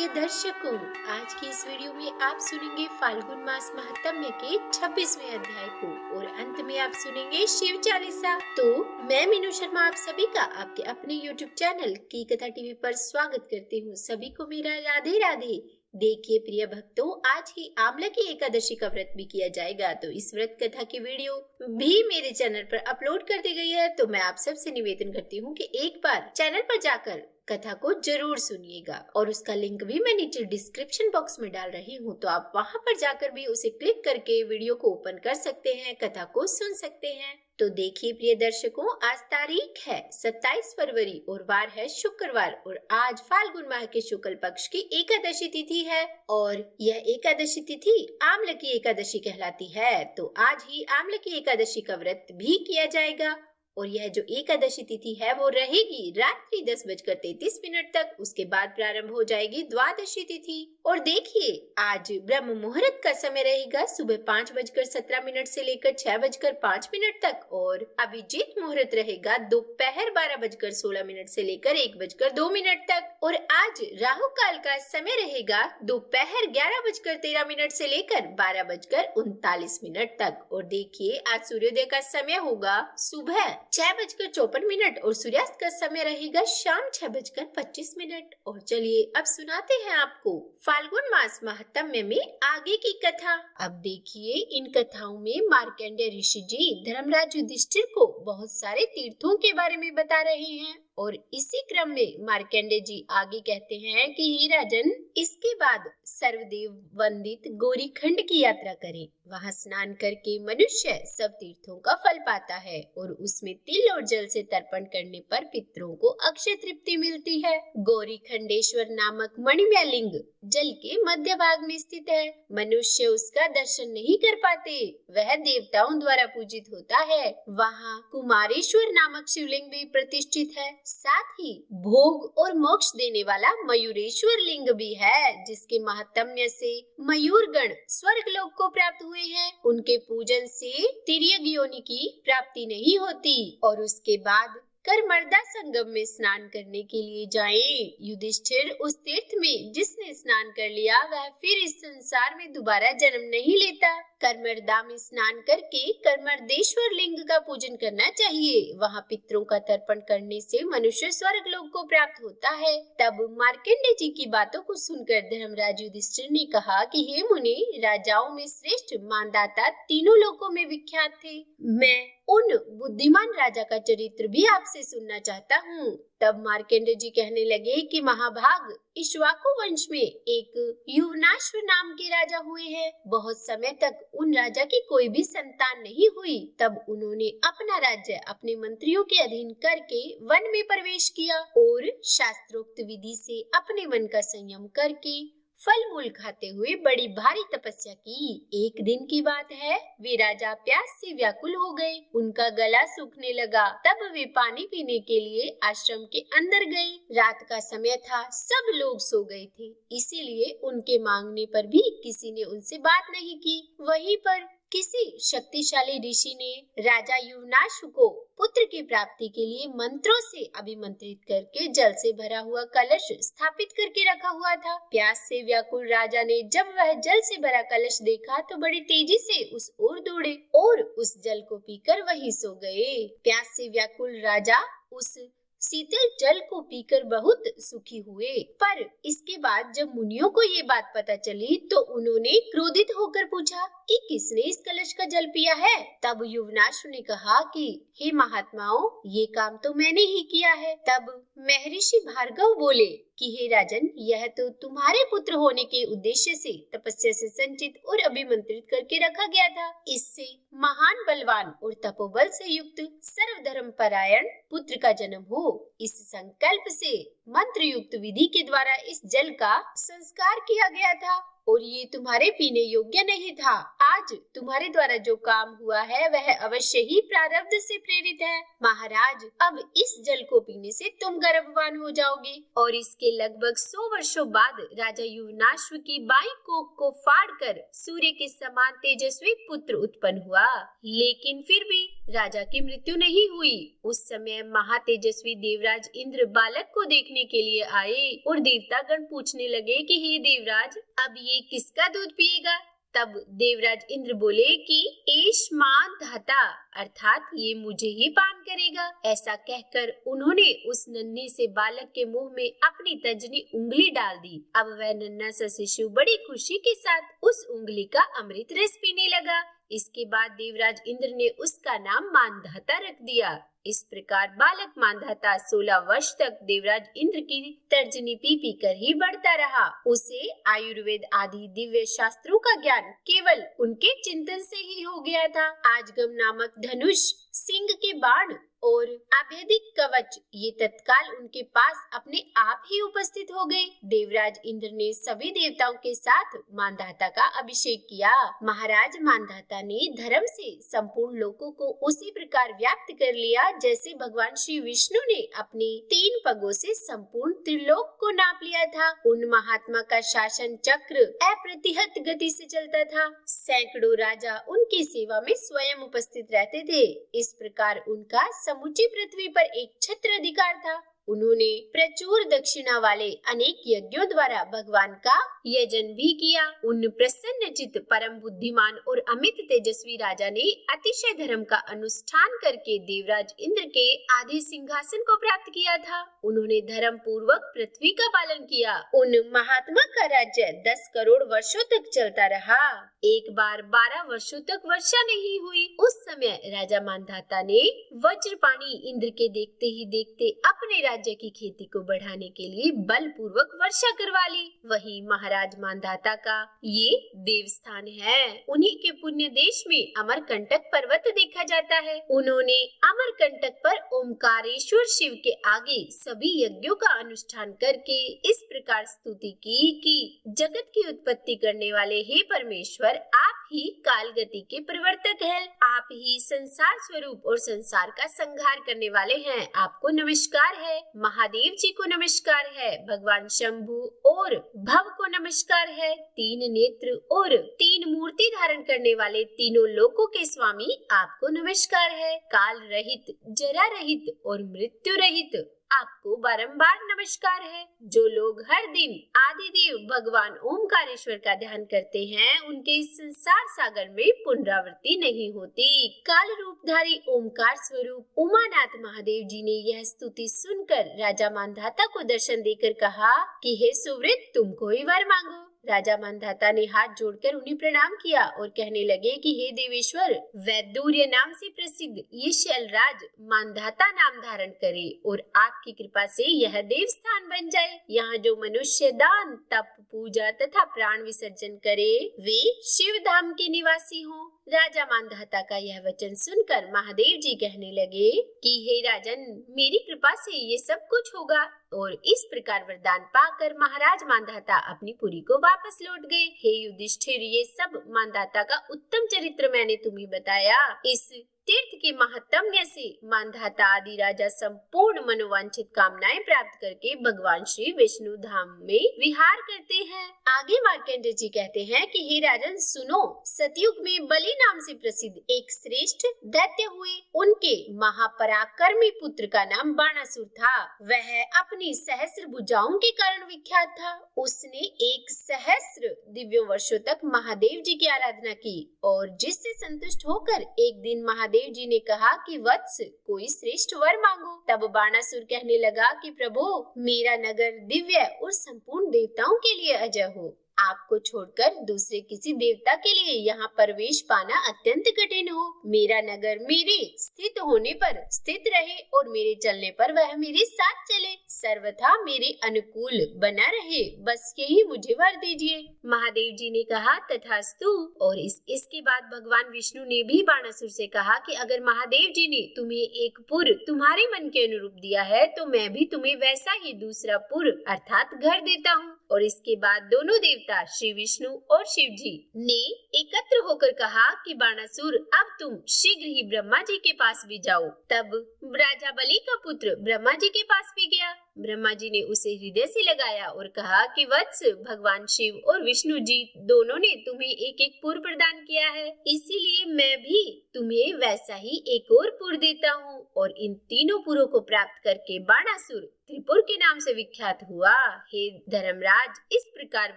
दर्शकों, आज की इस वीडियो में आप सुनेंगे फाल्गुन मास महात्म्य के 26वें अध्याय को और अंत में आप सुनेंगे शिव चालीसा। तो मैं मीनू शर्मा आप सभी का आपके अपने YouTube चैनल की कथा टीवी पर स्वागत करती हूँ। सभी को मेरा राधे राधे। देखिए प्रिय भक्तों, आज ही आंवला की एकादशी का व्रत भी किया जाएगा, तो इस व्रत कथा की वीडियो भी मेरे चैनल पर अपलोड कर दी गई है। तो मैं आप सबसे निवेदन करती हूँ कि एक बार चैनल पर जाकर कथा को जरूर सुनिएगा और उसका लिंक भी मैं नीचे डिस्क्रिप्शन बॉक्स में डाल रही हूँ, तो आप वहाँ पर जाकर भी उसे क्लिक करके वीडियो को ओपन कर सकते हैं, कथा को सुन सकते हैं। तो देखिए प्रिय दर्शकों, आज तारीख है 27 फरवरी और वार है शुक्रवार और आज फाल्गुन माह के शुक्ल पक्ष की एकादशी तिथि है और यह एकादशी तिथि आंवला की एकादशी कहलाती है। तो आज ही आंवला की एकादशी का व्रत भी किया जाएगा और यह जो एकादशी तिथि है वो रहेगी रात्रि 10:33 तक। उसके बाद प्रारंभ हो जाएगी द्वादशी तिथि। और देखिए, आज ब्रह्म मुहूर्त का समय रहेगा सुबह 5:17 से लेकर 6:05 तक और अभिजीत मुहूर्त रहेगा दोपहर 12:16 से लेकर 1:02 तक। और आज राहु काल का समय रहेगा दोपहर 11:13 से लेकर 12:39 तक। और देखिए, आज सूर्योदय का समय होगा सुबह 6:54 और सूर्यास्त का समय रहेगा शाम 6:25। और चलिए अब सुनाते हैं आपको फाल्गुन मास महात्म्य में आगे की कथा। अब देखिए, इन कथाओं में मार्कंडेय ऋषि जी धर्मराज युधिष्ठिर को बहुत सारे तीर्थों के बारे में बता रहे हैं और इसी क्रम में मार्कंडेय जी आगे कहते हैं कि हे राजन, इसके बाद सर्वदेव वंदित गौरीखंड की यात्रा करें। वहां स्नान करके मनुष्य सब तीर्थों का फल पाता है और उसमें तिल और जल से तर्पण करने पर पितरों को अक्षय तृप्ति मिलती है। गौरीखंडेश्वर नामक मणिमय लिंग जल के मध्य भाग में स्थित है। मनुष्य उसका दर्शन नहीं कर पाते, वह देवताओं द्वारा पूजित होता है। वहाँ कुमारेश्वर नामक शिवलिंग भी प्रतिष्ठित है। साथ ही भोग और मोक्ष देने वाला मयूरेश्वर लिंग भी है, जिसके महात्म्य से मयूरगण स्वर्ग लोक को प्राप्त हुए हैं। उनके पूजन से तिर्यक योनि की प्राप्ति नहीं होती। और उसके बाद करमर्दा संगम में स्नान करने के लिए जाएं। युधिष्ठिर, उस तीर्थ में जिसने स्नान कर लिया वह फिर इस संसार में दोबारा जन्म नहीं लेता। करमर्दा में स्नान करके करमर्देश्वर लिंग का पूजन करना चाहिए। वहाँ पितरों का तर्पण करने से मनुष्य स्वर्ग लोक को प्राप्त होता है। तब मार्कंडेय जी की बातों को सुनकर धर्मराज युधिष्ठिर ने कहा कि हे मुनि, राजाओं में श्रेष्ठ मानदाता तीनों लोकों में विख्यात थे। मैं उन बुद्धिमान राजा का चरित्र भी आपसे सुनना चाहता हूँ। तब मार्कंडेय जी कहने लगे कि महाभाग, इक्ष्वाकु वंश में एक युवनाश्व नाम के राजा हुए हैं। बहुत समय तक उन राजा की कोई भी संतान नहीं हुई। तब उन्होंने अपना राज्य अपने मंत्रियों के अधीन करके वन में प्रवेश किया और शास्त्रोक्त विधि से अपने मन का संयम करके फल मूल खाते हुए बड़ी भारी तपस्या की। एक दिन की बात है, वे राजा प्यास से व्याकुल हो गए। उनका गला सूखने लगा। तब वे पानी पीने के लिए आश्रम के अंदर गए। रात का समय था, सब लोग सो गए थे, इसीलिए उनके मांगने पर भी किसी ने उनसे बात नहीं की। वहीं पर किसी शक्तिशाली ऋषि ने राजा युवनाश्व को पुत्र की प्राप्ति के लिए मंत्रों से अभिमंत्रित करके जल से भरा हुआ कलश स्थापित करके रखा हुआ था। प्यास से व्याकुल राजा ने जब वह जल से भरा कलश देखा तो बड़ी तेजी से उस ओर दौड़े और उस जल को पीकर वहीं सो गए। प्यास से व्याकुल राजा उस शीतल जल को पीकर बहुत सुखी हुए। पर इसके बाद जब मुनियों को ये बात पता चली तो उन्होंने क्रोधित होकर पूछा कि किसने इस कलश का जल पिया है। तब युवनाश्व ने कहा कि हे महात्माओं, ये काम तो मैंने ही किया है। तब महर्षि भार्गव बोले कि हे राजन, यह तो तुम्हारे पुत्र होने के उद्देश्य से तपस्या से संचित और अभिमंत्रित करके रखा गया था। इससे महान बलवान और तपोबल से युक्त सर्वधर्म परायण पुत्र का जन्म हो, इस संकल्प से मंत्र युक्त विधि के द्वारा इस जल का संस्कार किया गया था और ये तुम्हारे पीने योग्य नहीं था। आज तुम्हारे द्वारा जो काम हुआ है वह अवश्य ही प्रारब्ध से प्रेरित है। महाराज, अब इस जल को पीने से तुम गर्भवान हो जाओगे। और इसके लगभग 100 वर्षों बाद राजा युवनाश्व की बाई कोख को फाड़कर सूर्य के समान तेजस्वी पुत्र उत्पन्न हुआ। लेकिन फिर भी राजा की मृत्यु नहीं हुई। उस समय महातेजस्वी देवराज इंद्र बालक को देखने के लिए आए और देवता गण पूछने लगे कि हे देवराज, अब ये किसका दूध पिएगा? तब देवराज इंद्र बोले कि एष्मान धाता, अर्थात ये मुझे ही पान करेगा। ऐसा कहकर उन्होंने उस नन्हे से बालक के मुंह में अपनी तर्जनी उंगली डाल दी। अब वह नन्हा सा शिशु बड़ी खुशी के साथ उस उंगली का अमृत रस पीने लगा। इसके बाद देवराज इंद्र ने उसका नाम मानधाता रख दिया। इस प्रकार बालक मानधाता 16 वर्ष तक देवराज इंद्र की तर्जनी पी पी कर ही बढ़ता रहा। उसे आयुर्वेद आदि दिव्य शास्त्रों का ज्ञान केवल उनके चिंतन से ही हो गया था। आजगम नामक धनुष, सिंह के बाण और अभेदिक कवच ये तत्काल उनके पास अपने आप ही उपस्थित हो गए। देवराज इंद्र ने सभी देवताओं के साथ मानधाता का अभिषेक किया। महाराज मानधाता ने धर्म से संपूर्ण लोकों को उसी प्रकार व्याप्त कर लिया जैसे भगवान श्री विष्णु ने अपने 3 पगों से संपूर्ण त्रिलोक को नाप लिया था। उन महात्मा का शासन चक्र अप्रतिहत गति से चलता था। सैकड़ों राजा उनकी सेवा में स्वयं उपस्थित रहते थे। इस प्रकार उनका समूची पृथ्वी पर एक छत्र अधिकार था। उन्होंने प्रचुर दक्षिणा वाले अनेक यज्ञों द्वारा भगवान का यजन भी किया। उन प्रसन्नचित्त परम बुद्धिमान और अमित तेजस्वी राजा ने अतिशय धर्म का अनुष्ठान करके देवराज इंद्र के आधे सिंहासन को प्राप्त किया था। उन्होंने धर्म पूर्वक पृथ्वी का पालन किया। उन महात्मा का राज्य 10 करोड़ वर्षों तक चलता रहा। एक बार 12 वर्षों तक वर्षा नहीं हुई। उस समय राजा मानधाता ने वज्रपाणी इंद्र के देखते ही देखते अपने राज्य की खेती को बढ़ाने के लिए बलपूर्वक वर्षा करवा ली। वही महाराज मानधाता का ये देवस्थान है। उन्हीं के पुण्य देश में अमरकंटक पर्वत देखा जाता है। उन्होंने अमरकंटक पर ओमकारेश्वर शिव के आगे सभी यज्ञों का अनुष्ठान करके इस प्रकार स्तुति की कि जगत की उत्पत्ति करने वाले हे परमेश्वर, आप ही काल गति के प्रवर्तक हैं। आप ही संसार स्वरूप और संसार का संहार करने वाले हैं। आपको नमस्कार है। महादेव जी को नमस्कार है। भगवान शंभु और भव को नमस्कार है। 3 नेत्र और 3 मूर्ति धारण करने वाले तीनों लोकों के स्वामी आपको नमस्कार है। काल रहित, जरा रहित और मृत्यु रहित आपको बारंबार नमस्कार है। जो लोग हर दिन आदिदेव भगवान ओमकारेश्वर का ध्यान करते हैं, उनके इस संसार सागर में पुनरावृत्ति नहीं होती। काल रूपधारी ओमकार स्वरूप उमानाथ महादेव जी ने यह स्तुति सुनकर राजा मानधाता को दर्शन देकर कहा कि हे सुवृत, तुम कोई वर मांगो। राजा मानधाता ने हाथ जोड़कर उन्हें प्रणाम किया और कहने लगे कि हे देवेश्वर, वैदूर्य नाम से प्रसिद्ध ये शैलराज मानधाता नाम धारण करे और आपकी कृपा से यह देवस्थान बन जाए। यहाँ जो मनुष्य दान, तप, पूजा तथा प्राण विसर्जन करे वे शिव धाम के निवासी हों। राजा मानधाता का यह वचन सुनकर महादेव जी कहने लगे कि हे राजन, मेरी कृपा से ये सब कुछ होगा। और इस प्रकार वरदान पाकर महाराज मानधाता अपनी पुरी को वापस लौट गए। हे युधिष्ठिर, ये सब मानधाता का उत्तम चरित्र मैंने तुम्हें बताया। इस तीर्थ के महात्म्य से मानधाता आदि राजा संपूर्ण मनोवांछित कामनाएं प्राप्त करके भगवान श्री विष्णु धाम में विहार करते हैं। आगे मार्कंडेय जी कहते हैं कि हे राजन सुनो, सतयुग में बलि नाम से प्रसिद्ध एक श्रेष्ठ दैत्य हुए। उनके महापराक्रमी पुत्र का नाम बाणासुर था। वह अपनी सहस्र भुजाओं के कारण विख्यात था। उसने 1 सहस्र दिव्य वर्षों तक महादेव जी की आराधना की और जिससे संतुष्ट होकर एक दिन महादेव जी ने कहा कि वत्स, कोई श्रेष्ठ वर मांगो। तब बाणासुर कहने लगा कि प्रभु, मेरा नगर दिव्य और संपूर्ण देवताओं के लिए अजय हो। आपको छोड़कर दूसरे किसी देवता के लिए यहाँ प्रवेश पाना अत्यंत कठिन हो। मेरा नगर मेरे स्थित होने पर स्थित रहे और मेरे चलने पर वह मेरे साथ चले, सर्वथा मेरे अनुकूल बना रहे, बस यही मुझे वर दीजिए। महादेव जी ने कहा तथास्तु। और इसके बाद भगवान विष्णु ने भी बाणासुर से कहा कि अगर महादेव जी ने तुम्हें एक पुर तुम्हारे मन के अनुरूप दिया है तो मैं भी तुम्हें वैसा ही दूसरा पुर अर्थात घर देता हूँ। और इसके बाद दोनों देवता श्री विष्णु और शिव जी ने एकत्र होकर कहा कि बाणासुर, अब तुम शीघ्र ही ब्रह्मा जी के पास भी जाओ। तब राजा बलि का पुत्र ब्रह्मा जी के पास भी गया। ब्रह्मा जी ने उसे हृदय से लगाया और कहा कि वत्स, भगवान शिव और विष्णु जी दोनों ने तुम्हें एक एक पुर प्रदान किया है, इसीलिए मैं भी तुम्हें वैसा ही एक और पुर देता हूँ। और इन तीनों पुरों को प्राप्त करके बाणासुर त्रिपुर के नाम से विख्यात हुआ। हे धर्मराज, इस प्रकार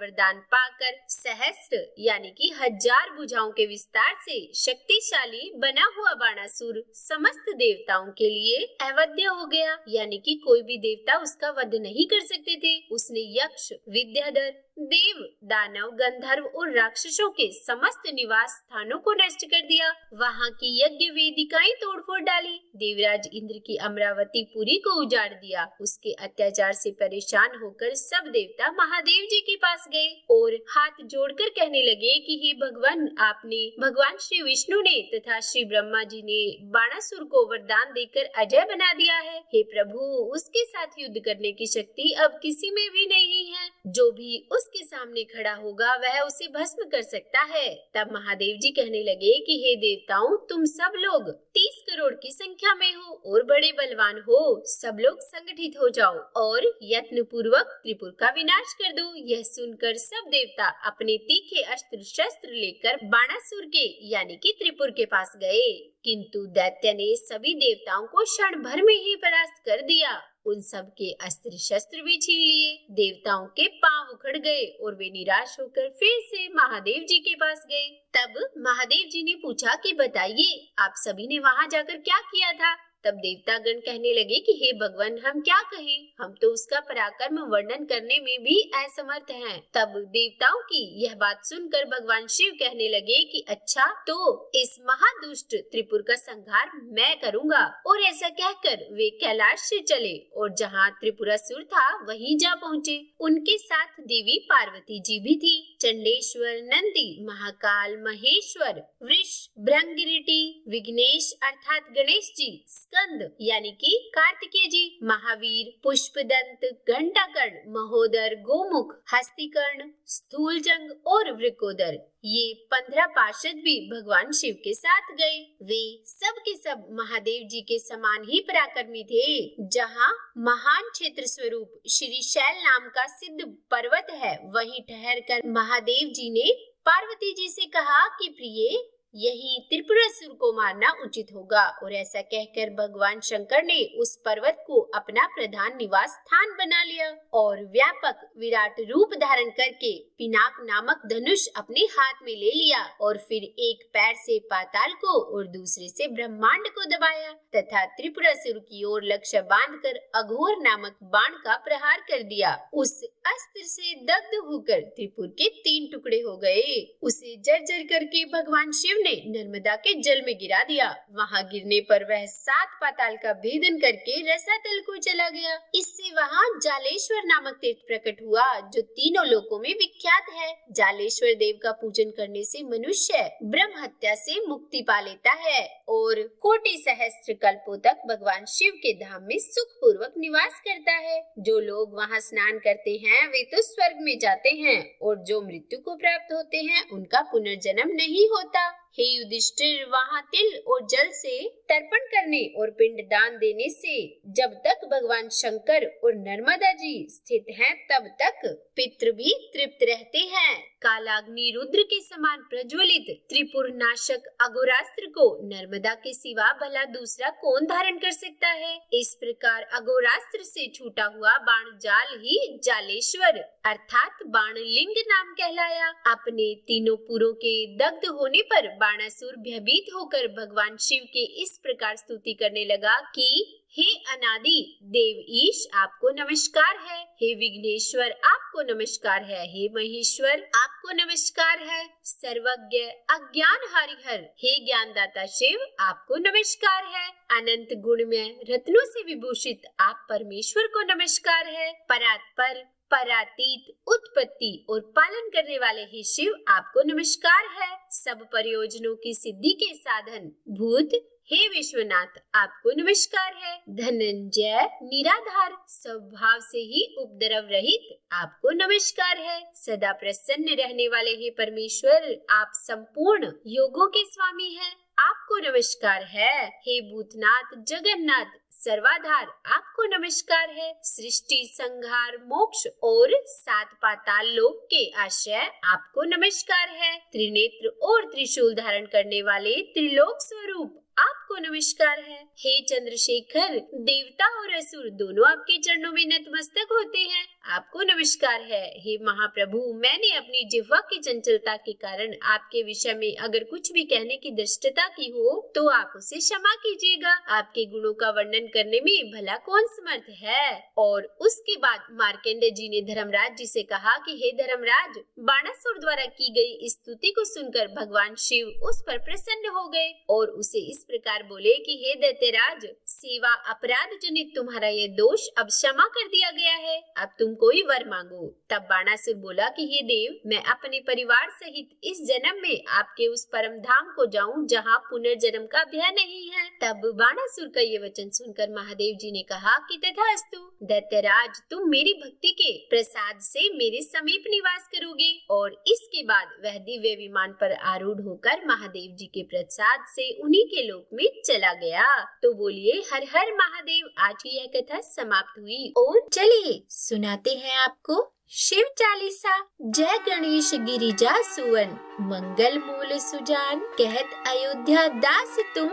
वरदान पाकर सहस्त्र यानी कि 1000 भुजाओं के विस्तार से शक्तिशाली बना हुआ बाणासुर समस्त देवताओं के लिए अवध्य हो गया, यानी कि कोई भी देवता उसका वध नहीं कर सकते थे। उसने यक्ष, विद्याधर, देव, दानव, गंधर्व और राक्षसों के समस्त निवास स्थानों को नष्ट कर दिया। वहाँ की यज्ञ वेदिकाएं तोड़फोड़ डाली। देवराज इंद्र की अमरावती पुरी को उजाड़ दिया। उसके अत्याचार से परेशान होकर सब देवता महादेव जी के पास गए और हाथ जोड़कर कहने लगे कि हे भगवान, आपने भगवान श्री विष्णु ने तथा श्री ब्रह्मा जी ने बाणासुर को वरदान देकर अजय बना दिया है। हे प्रभु, उसके साथ युद्ध करने की शक्ति अब किसी में भी नहीं है। जो भी उसके सामने खड़ा होगा वह उसे भस्म कर सकता है। तब महादेव जी कहने लगे कि हे देवताओं, तुम सब लोग 30 करोड़ की संख्या में हो और बड़े बलवान हो। सब लोग संगठित हो जाओ और यत्न पूर्वक त्रिपुर का विनाश कर दो। यह सुनकर सब देवता अपने तीखे अस्त्र शस्त्र लेकर बाणासुर के यानी कि त्रिपुर के पास गए, किंतु दैत्य ने सभी देवताओं को क्षण भर में ही परास्त कर दिया। उन सब के अस्त्र शस्त्र भी छीन लिए। देवताओं के पांव उखड़ गए और वे निराश होकर फिर से महादेव जी के पास गए। तब महादेव जी ने पूछा कि बताइए, आप सभी ने वहां जाकर क्या किया था? तब देवतागण कहने लगे कि हे भगवान, हम क्या कहें, हम तो उसका पराक्रम वर्णन करने में भी असमर्थ हैं। तब देवताओं की यह बात सुनकर भगवान शिव कहने लगे कि अच्छा, तो इस महादुष्ट त्रिपुर का संहार मैं करूंगा। और ऐसा कहकर वे कैलाश से चले और जहाँ त्रिपुरासुर था वहीं जा पहुँचे। उनके साथ देवी पार्वती जी भी थी। चंडेश्वर, नंदी, महाकाल, महेश्वर, वृष, भृंगिरिटी, विघ्नेश अर्थात गणेश जी, स्कंद यानी कि कार्तिकेय जी, महावीर, पुष्पदंत, घंटाकर्ण, महोदर, गोमुख, हस्तिकर्ण, स्थूलजंग और वृकोदर, ये 15 पार्षद भी भगवान शिव के साथ गए। वे सब के सब महादेव जी के समान ही पराक्रमी थे। जहाँ महान क्षेत्र स्वरूप श्री शैल नाम का सिद्ध पर्वत है, वहीं ठहरकर महादेव जी ने पार्वती जी से कहा कि प्रिय, यही त्रिपुरासुर को मारना उचित होगा। और ऐसा कहकर भगवान शंकर ने उस पर्वत को अपना प्रधान निवास स्थान बना लिया और व्यापक विराट रूप धारण करके पिनाक नामक धनुष अपने हाथ में ले लिया और फिर एक पैर से पाताल को और दूसरे से ब्रह्मांड को दबाया तथा त्रिपुरासुर की ओर लक्ष्य बांधकर अघोर नामक बाण का प्रहार कर दिया। उस अस्त्र से दग्ध होकर त्रिपुर के 3 टुकड़े हो गए। उसे जर्जर करके भगवान शिव ने नर्मदा के जल में गिरा दिया। वहां गिरने पर वह 7 पाताल का भेदन करके रसातल को चला गया। इससे वहां जालेश्वर नामक तीर्थ प्रकट हुआ, जो तीनों लोकों में विख्यात है। जालेश्वर देव का पूजन करने से मनुष्य ब्रह्म हत्या से मुक्ति पा लेता है और कोटि सहस्त्र कल्पों तक भगवान शिव के धाम में सुख पूर्वक निवास करता है। जो लोग वहां स्नान करते हैं वे तो स्वर्ग में जाते हैं और जो मृत्यु को प्राप्त होते हैं उनका पुनर्जन्म नहीं होता। हे युधिष्ठिर, वहाँ तिल और जल से तर्पण करने और पिंड दान देने से जब तक भगवान शंकर और नर्मदा जी स्थित हैं तब तक पितृ भी तृप्त रहते हैं। कालाग्नि रुद्र के समान प्रज्वलित त्रिपुर नाशक अघोरास्त्र को नर्मदा के सिवा भला दूसरा कौन धारण कर सकता है। इस प्रकार अघोरास्त्र से छूटा हुआ बाण जाल ही जालेश्वर अर्थात बाणलिंग नाम कहलाया। अपने तीनों पुरों के दग्ध होने पर बाणासुर भयभीत होकर भगवान शिव के इस प्रकार स्तुति करने लगा कि हे अनादि देव ईश, आपको नमस्कार है। हे विघ्नेश्वर, आपको नमस्कार है। हे महेश्वर, आपको नमस्कार है। सर्वज्ञ अज्ञान हरिहर, हे ज्ञानदाता शिव, आपको नमस्कार है। अनंत गुणमय रत्नों से विभूषित आप परमेश्वर को नमस्कार है। परात्पर, परातीत, उत्पत्ति और पालन करने वाले हे शिव, आपको नमस्कार है। सब प्रयोजनों की सिद्धि के साधन भूत, हे विश्वनाथ, आपको नमस्कार है। धनंजय, निराधार, स्वभाव से ही उपद्रव रहित, आपको नमस्कार है। सदा प्रसन्न रहने वाले हे परमेश्वर, आप संपूर्ण योगों के स्वामी हैं, आपको नमस्कार है। हे भूतनाथ, जगन्नाथ, सर्वाधार आपको नमस्कार है। सृष्टि, संहार, मोक्ष और 7 पाताल लोक के आश्रय आपको नमस्कार है। त्रिनेत्र और त्रिशूल धारण करने वाले त्रिलोक स्वरूप आपको नमस्कार है। हे चंद्रशेखर, देवता और असुर दोनों आपके चरणों में नतमस्तक होते हैं, आपको नमस्कार है। हे महाप्रभु, मैंने अपनी जिह्वा की चंचलता के कारण आपके विषय में अगर कुछ भी कहने की दृष्टता की हो तो आप उसे क्षमा कीजिएगा। आपके गुणों का वर्णन करने में भला कौन समर्थ है। और उसके बाद मार्कंडेय जी ने धर्मराज जी से कहा कि हे धर्मराज, बाणासुर द्वारा की गई स्तुति को सुनकर भगवान शिव उस पर प्रसन्न हो गए और उसे इस प्रकार बोले कि हे दैत्यराज, सेवा अपराध जनित तुम्हारा ये दोष अब क्षमा कर दिया गया है, अब तुम कोई वर मांगो। तब बाणासुर बोला कि हे देव, मैं अपने परिवार सहित इस जन्म में आपके उस परम धाम को जाऊं जहां पुनर्जन्म का भय नहीं है। तब बाणासुर का ये वचन सुनकर महादेव जी ने कहा कि तथास्तु दैत्यराज, तुम मेरी भक्ति के प्रसाद से मेरे समीप निवास करोगे। और इसके बाद वह दिव्य विमान पर आरूढ़ होकर महादेव जी के प्रसाद से उन्हीं के लोक में चला गया। तो बोलिए हर हर महादेव। आज की यह कथा समाप्त हुई और चलिए सुनाते हैं आपको शिव चालीसा। जय गणेश गिरिजा सुवन, मंगल मूल सुजान, कहत अयोध्या दास तुम,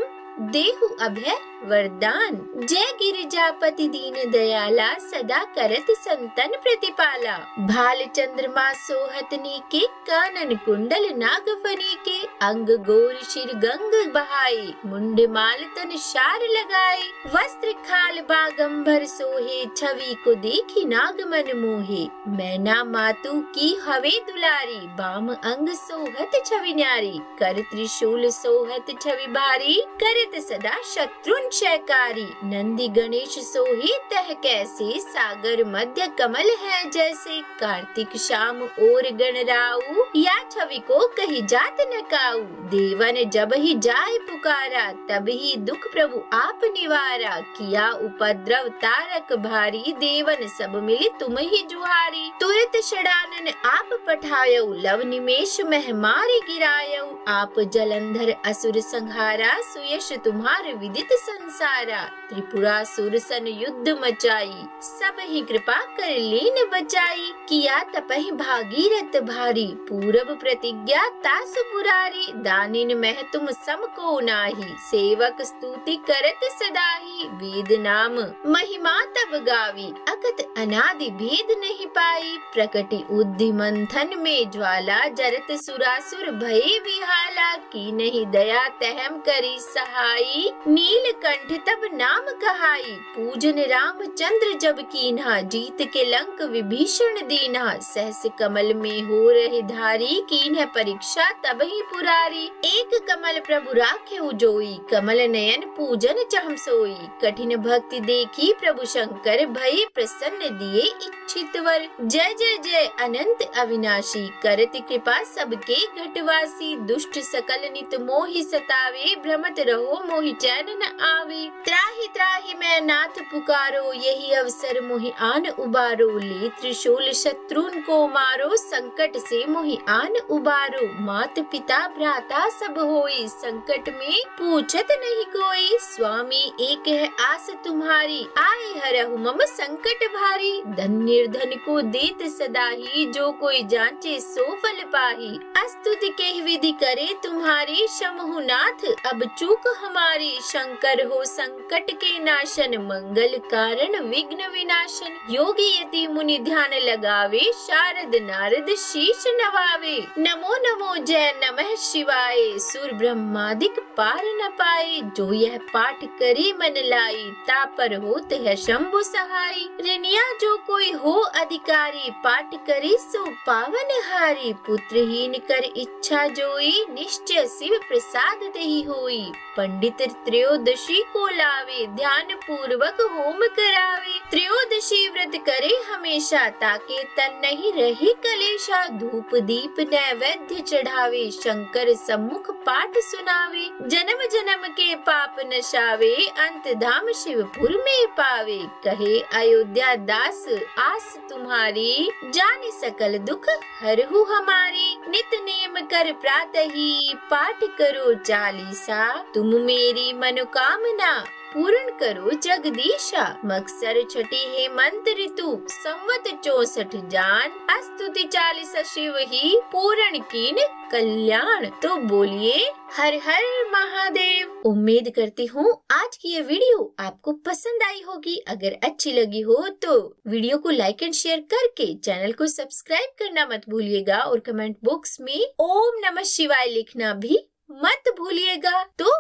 देहु अभय वरदान। जय गिरिजापति दीन दयाला, सदा करत संतन प्रतिपाला। भाल चंद्रमा सोहतनी के, कानन कुंडल नागफनी के, अंग गोर शिर गंग बहाई, मुंड माल तन शार लगाए। वस्त्र खाल बागंबर सोहे, छवि को देखी नाग मन मोहे। मैना मातु की हवे दुलारी, बाम अंग सोहत छवि न्यारी। कर त्रिशूल सोहत छवि भारी, करत सदा शत्रुन क्षयकारी। नंदी गणेश सोहे तह कैसे, सागर मध्य कमल है जैसे। कार्तिक शाम और गणराऊ, या छवि को कही जात न काऊ। देवन जब ही जाय पुकारा, तब ही दुख प्रभु आप निवारा। किया उपद्रव तारक भारी, देवन सब मिले तुम ही जुहारी। तुरत षडानन आप पठायो, लव निमेष मह मारी गिरायो। आप जलंधर असुर संहारा, सुयश तुम्हारे विदित संसारा। त्रिपुरासुर सन युद्ध मचाई, सब ही कृपा कर लीन बचाई। किया तपहि भागीरथ भारी, पूरब प्रतिज्ञा तासु पुरारी। दानिन मह तुम सम को नाही, सेवक स्तुति करत सदाही। वेद नाम महिमा तब गावी, अकत अनादि भेद नहीं पाई। प्रकटि उद्धि मंथन में ज्वाला, जरत सुरासुर भये विहाला। की नहीं दया तहम करी सहाई, नीलकंठ तब नाम कहाई। पूजन रामचंद्र जब कीन्हा, जीत के लंक विभीषण दीन्हा। सहस कमल में हो रहे धारी, कीन्ह परीक्षा तब ही पुरारी। एक कमल प्रभु राखे उजोई, कमल नयन पूजन चहम सोई। कठिन भक्ति देखी प्रभु शंकर, भय प्रसन्न दिए इच्छित वर। जय जय जय अनंत अविनाशी, करत कृपा सबके घटवासी। दुष्ट सकल नित मोहि सतावे, भ्रमत रहो मोहि चैन न आवे। त्राहि त्राहि मैं नाथ पुकारो, यही अवसर मोहि आन उबारो। ले त्रिशूल शत्रुन को मारो, संकट से मोहि आन उबारो। मात पिता भ्राता सब होई, संकट में पूछत नहीं कोई। स्वामी एक है आस तुम्हारी, आए हरहु मम संकट भारी। धन निर्धन को देत सदा ही, जो कोई जांचे सो फल पाही। स्तुति के विधि करे तुम्हारी, शमहु नाथ अब चूक हमारी। शंकर हो संकट के नाशन, मंगल कारण विघ्न विनाशन। योगी यति मुनि ध्यान लगावे, शारद नारद शीश नवावे। नमो नमो जय नमः शिवाय, सुर ब्रह्मादिक पार न पाए। जो यह पाठ करे मन लाई, तापर होत है शंभु सहाय। ऋणिया जो कोई हो अधिकारी, पाठ करे सो पावन हारी। पुत्रहीन कर इच्छा जोई, निश्चय शिव प्रसाद दही होई। पंडित त्रयोदशी को लावे, ध्यान पूर्वक होम करावे। त्रयोदशी व्रत करे हमेशा, ताके तन नहीं रहे कलेशा। धूप दीप नैवेद्य चढ़ावे, शंकर सम्मुख पाठ सुनावे। जन्म जन्म के पाप नशावे, अंत धाम शिवपुर में पावे। कहे अयोध्या दास आस तुम्हारी, जाने सकल दुख हरहु हमारी। नित नेम कर प्रातः ही, पाठ करो चालीसा। तुम मेरी मनोकामना पूर्ण करो जगदीशा। मकसर छठी हेमंत ऋतु संवत 64 जान। स्तुति 40 शिव ही पूर्ण कीन कल्याण। तो बोलिए हर हर महादेव। उम्मीद करती हूँ आज की ये वीडियो आपको पसंद आई होगी। अगर अच्छी लगी हो तो वीडियो को लाइक एंड शेयर करके चैनल को सब्सक्राइब करना मत भूलिएगा और कमेंट बॉक्स में ओम नमः शिवाय लिखना भी मत भूलिएगा। तो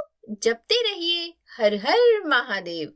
जपते रहिए हर हर महादेव।